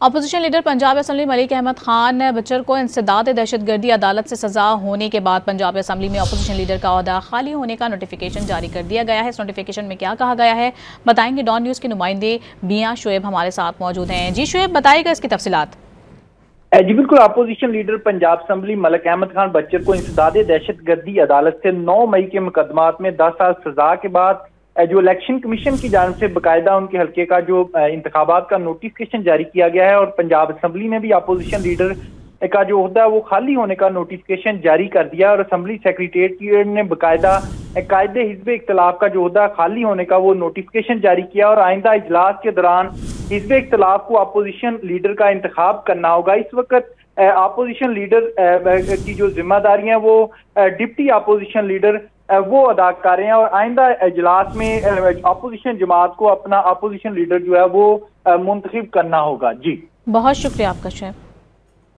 Opposition leader Punjab assembly Malik Ahmad Khan Bachar को इंसदाद दहशतगर्दी अदालत से सजा होने के बाद पंजाब असम्बली में अपोजिशन लीडर का ओहदा खाली होने का नोटिफिकेशन जारी कर दिया गया है। इस नोटिफिकेशन में क्या कहा गया है बताएंगे डॉन न्यूज़ के नुमाइंदे मियां शुएब हमारे साथ मौजूद हैं। जी शुएब, बताइएगा इसकी तफसीलात। जी बिल्कुल, opposition leader Punjab assembly Malik Ahmad Khan Bachar को इंसदाद दहशतगर्दी अदालत से 9 मई के मुकदमात में 10 साल सजा के बाद जो इलेक्शन कमीशन की जानिब से बाकायदा उनके हल्के का जो इंतखाबात का नोटिफिकेशन जारी किया गया है और पंजाब असम्बली ने भी अपोजिशन लीडर का जो होता है वो खाली होने का नोटिफिकेशन जारी कर दिया और असम्बली सेक्रेटेरिएट ने बाकायदा कायदे हिज़्ब इख्तिलाफ का जो होता है खाली होने का वो नोटिफिकेशन जारी किया और आइंदा इजलास के दौरान हिज़्ब इख्तिलाफ को अपोजिशन लीडर का इंतखाब करना होगा। इस वक्त अपोजिशन लीडर की जो जिम्मेदारियां वो डिप्टी अपोजिशन लीडर वो अदा कर रहे हैं और आइंदा इजलास में अपोजिशन जमात को अपना अपोजिशन लीडर जो है वो मुंतखब करना होगा। जी बहुत शुक्रिया आपका शुएब।